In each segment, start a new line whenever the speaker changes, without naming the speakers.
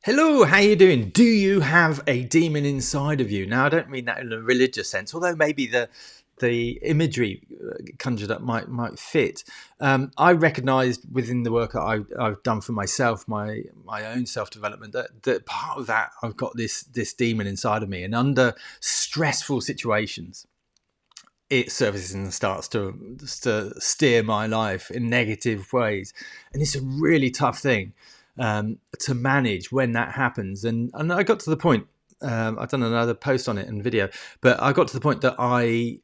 Hello, how you doing? Do you have a demon inside of you? Now, I don't mean that in a religious sense, although maybe the imagery conjured up might fit. I recognised within the work that I've done for myself, my own self development, that part of that I've got this demon inside of me, and under stressful situations, it surfaces and starts to steer my life in negative ways, and it's a really tough thing to manage when that happens. And I got to the point. I've done another post on it and video, but I got to the point that I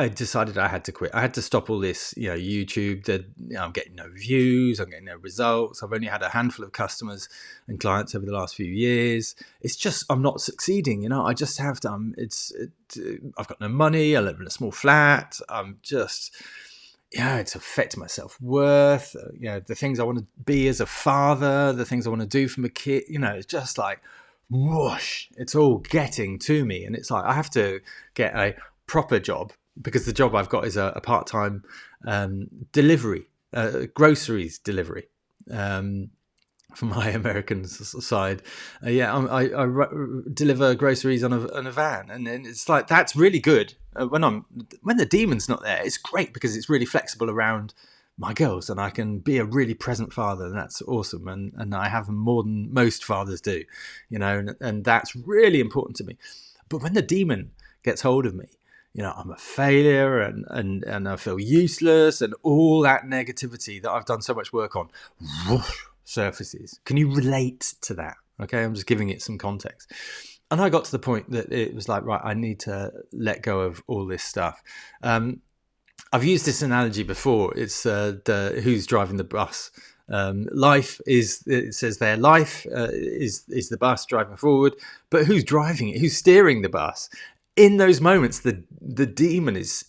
decided I had to quit. I had to stop all this, YouTube. That I'm getting no views, I'm getting no results. I've only had a handful of customers and clients over the last few years. It's just I'm not succeeding. I just have to. I've got no money. I live in a small flat. I'm just. Yeah, it's affecting my self-worth, the things I want to be as a father, the things I want to do for my kid, it's just like, whoosh, it's all getting to me. And it's like, I have to get a proper job because the job I've got is a part-time delivery, groceries delivery. From my American side, I deliver groceries on a van, and it's like that's really good. When the demon's not there, it's great because it's really flexible around my girls, and I can be a really present father, and that's awesome. And I have more than most fathers do, and that's really important to me. But when the demon gets hold of me, I'm a failure, and I feel useless, and all that negativity that I've done so much work on. Whoosh, surfaces. Can you relate to that? Okay, I'm just giving it some context. And I got to the point that it was like, right, I need to let go of all this stuff. I've used this analogy before. It's who's driving the bus. Life is, it says there, life is the bus driving forward, but who's driving it? Who's steering the bus? In those moments, the demon is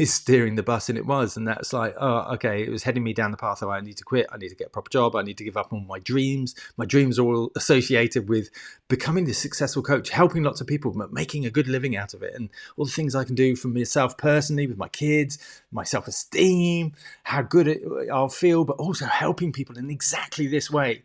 steering the bus, and it was, and that's like, oh, okay, it was heading me down the path of I need to quit, I need to get a proper job, I need to give up on my dreams. My dreams are all associated with becoming this successful coach, helping lots of people, making a good living out of it, and all the things I can do for myself personally with my kids, my self-esteem, how good I'll feel, but also helping people in exactly this way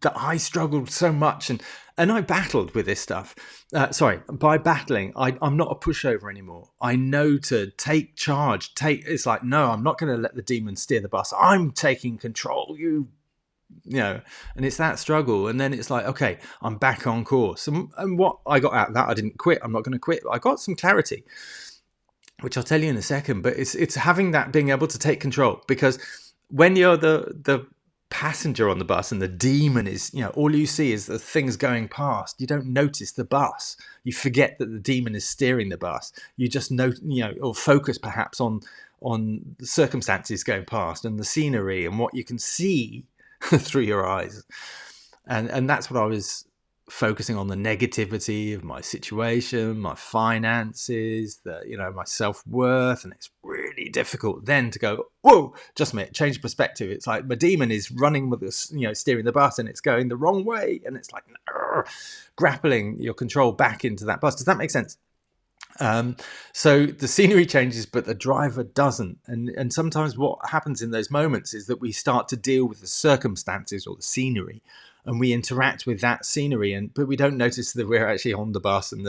that I struggled so much, and I battled with this stuff. By battling, I'm not a pushover anymore. I know to take charge. It's like, no, I'm not going to let the demon steer the bus. I'm taking control. And it's that struggle. And then it's like, okay, I'm back on course. And what I got out of that, I didn't quit. I'm not going to quit. I got some clarity, which I'll tell you in a second. But it's having that, being able to take control, because when you're the passenger on the bus and the demon is, all you see is the things going past. You don't notice the bus. You forget that the demon is steering the bus. You just know, or focus perhaps on the circumstances going past and the scenery and what you can see through your eyes. And that's what I was focusing on, the negativity of my situation, my finances, my self-worth. And it's really difficult then to go, whoa, just a minute, change perspective. It's like my demon is running with this, steering the bus, and it's going the wrong way. And it's like grappling your control back into that bus. Does that make sense? So the scenery changes, but the driver doesn't. And sometimes what happens in those moments is that we start to deal with the circumstances or the scenery, and we interact with that scenery, but we don't notice that we're actually on the bus, and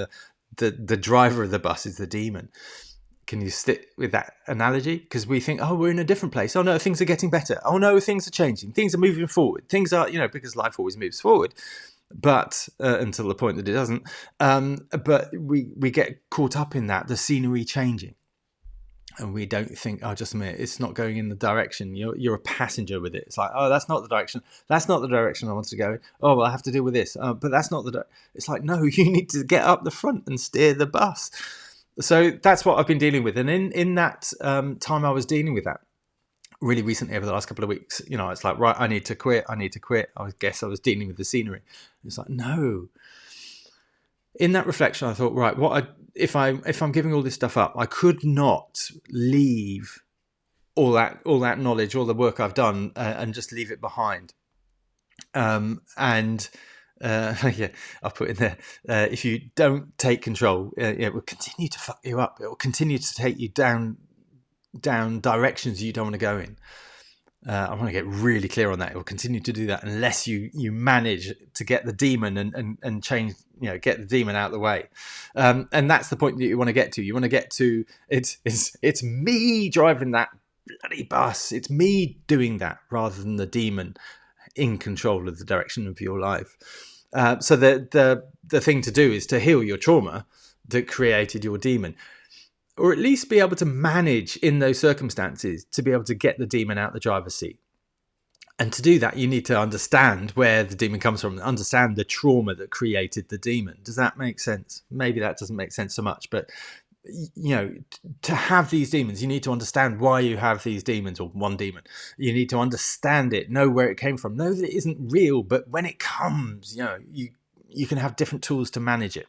the driver of the bus is the demon. Can you stick with that analogy? Because we think, oh, we're in a different place. Oh no, things are getting better. Oh no, things are changing. Things are moving forward. Things are, because life always moves forward. But until the point that it doesn't. But we get caught up in that, the scenery changing. And we don't think, oh, just a minute, it's not going in the direction. You're a passenger with it. It's like, oh, that's not the direction. That's not the direction I want to go. Oh, well, I have to deal with this. But that's not it's like, no, you need to get up the front and steer the bus. So that's what I've been dealing with. And in that time I was dealing with that really recently over the last couple of weeks, it's like, right, I need to quit. I guess I was dealing with the scenery. It's like, no. In that reflection, I thought, right, if I'm giving all this stuff up, I could not leave all that knowledge, all the work I've done, and just leave it behind. I'll put in there, if you don't take control, it will continue to fuck you up. It will continue to take you down directions you don't want to go in. I want to get really clear on that. It will continue to do that unless you manage to get the demon and change, get the demon out of the way. And that's the point that you want to get to. You want to get to it's me driving that bloody bus. It's me doing that rather than the demon in control of the direction of your life. So the thing to do is to heal your trauma that created your demon, or at least be able to manage in those circumstances to be able to get the demon out the driver's seat. And to do that, you need to understand where the demon comes from, understand the trauma that created the demon. Does that make sense? Maybe that doesn't make sense so much, but to have these demons, you need to understand why you have these demons, or one demon. You need to understand it, know where it came from, know that it isn't real, but when it comes, you can have different tools to manage it.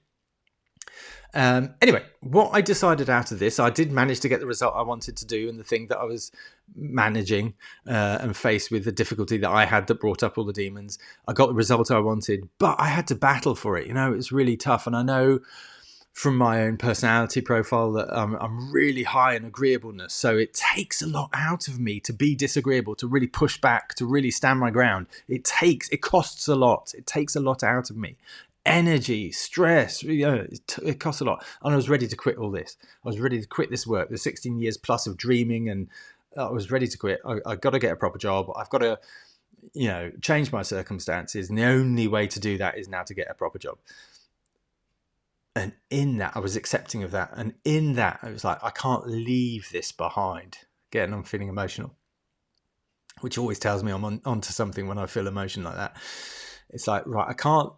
Anyway, what I decided out of this, I did manage to get the result I wanted to do, and the thing that I was managing and faced with the difficulty that I had that brought up all the demons. I got the result I wanted, but I had to battle for it. It's really tough. And I know from my own personality profile that I'm really high in agreeableness. So it takes a lot out of me to be disagreeable, to really push back, to really stand my ground. It costs a lot. It takes a lot out of me. Energy, stress, it costs a lot. And I was ready to quit all this. I was ready to quit this work, the 16 years plus of dreaming, and I was ready to quit. I got to get a proper job. I've got to, change my circumstances. And the only way to do that is now to get a proper job. And in that, I was accepting of that. And in that, it was like, I can't leave this behind. Again, I'm feeling emotional, which always tells me I'm onto something when I feel emotion like that. It's like, right, I can't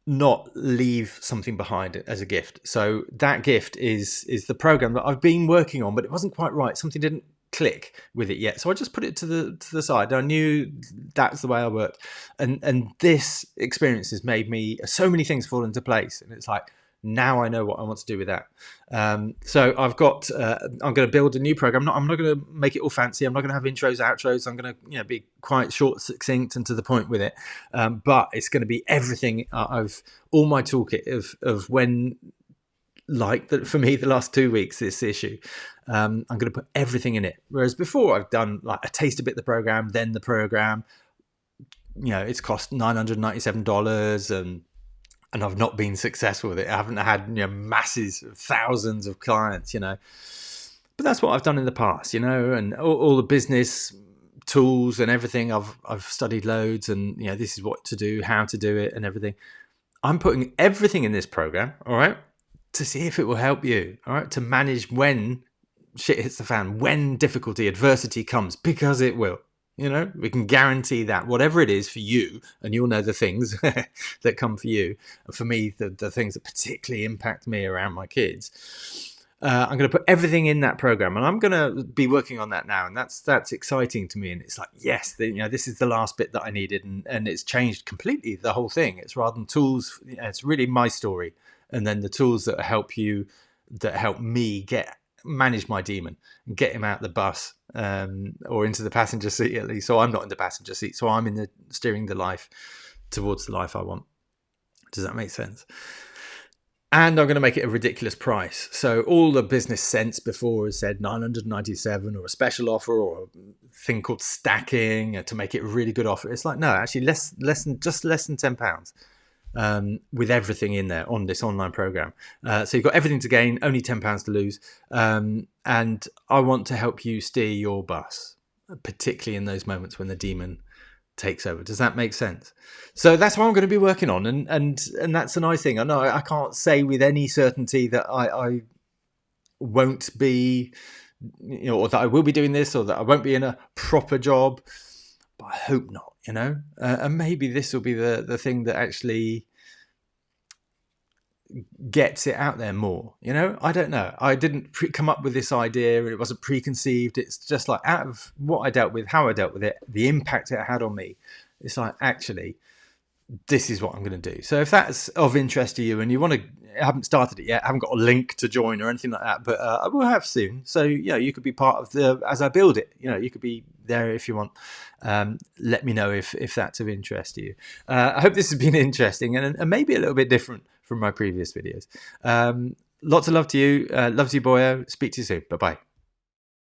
not leave something behind as a gift. So that gift is the program that I've been working on, but it wasn't quite right. Something didn't click with it yet, so I just put it to the side. I knew that's the way I worked, and this experience has made me so many things fall into place, and it's like, now I know what I want to do with that. So I've got I'm going to build a new program. I'm not going to make it all fancy. I'm not going to have intros, outros. I'm going to be quite short, succinct, and to the point with it. But it's going to be everything. All my toolkit of when, like for me, the last 2 weeks, this issue. I'm going to put everything in it. Whereas before, I've done like a taste a bit the program, then the program. It's cost $997 and I've not been successful with it. I haven't had masses of thousands of clients, but that's what I've done in the past, and all the business tools and everything. I've studied loads, and this is what to do, how to do it, and everything. I'm putting everything in this program, all right, to see if it will help you, all right, to manage when shit hits the fan, when difficulty, adversity comes, because it will. We can guarantee that whatever it is for you, and you'll know the things that come for you. And for me, the things that particularly impact me around my kids, I'm going to put everything in that program, and I'm going to be working on that now. And that's exciting to me. And it's like, yes, this is the last bit that I needed, and it's changed completely the whole thing. It's rather than tools. It's really my story, and then the tools that help you, that help me manage my demon and get him out the bus, or into the passenger seat at least. So I'm not in the passenger seat, so I'm steering the life towards the life I want. Does that make sense? And I'm going to make it a ridiculous price. So all the business sense before has said $997 or a special offer or a thing called stacking to make it a really good offer. It's like, no, actually less than £10. With everything in there on this online program. So you've got everything to gain, only £10 to lose. And I want to help you steer your bus, particularly in those moments when the demon takes over. Does that make sense? So that's what I'm going to be working on. And that's a nice thing. I know I can't say with any certainty that I won't be, or that I will be doing this, or that I won't be in a proper job. But I hope not, and maybe this will be the thing that actually gets it out there more. I don't know. I didn't come up with this idea, and it wasn't preconceived. It's just like out of what I dealt with, how I dealt with it, the impact it had on me. It's like, actually, this is what I'm going to do. So if that's of interest to you, and you want to, I haven't started it yet, I haven't got a link to join or anything like that, but I will have soon. So you could be part of as I build it. You could be there if you want. Let me know if that's of interest to you. I hope this has been interesting and maybe a little bit different from my previous videos. Lots of love to you. Love to you, boyo. Speak to you soon. Bye bye.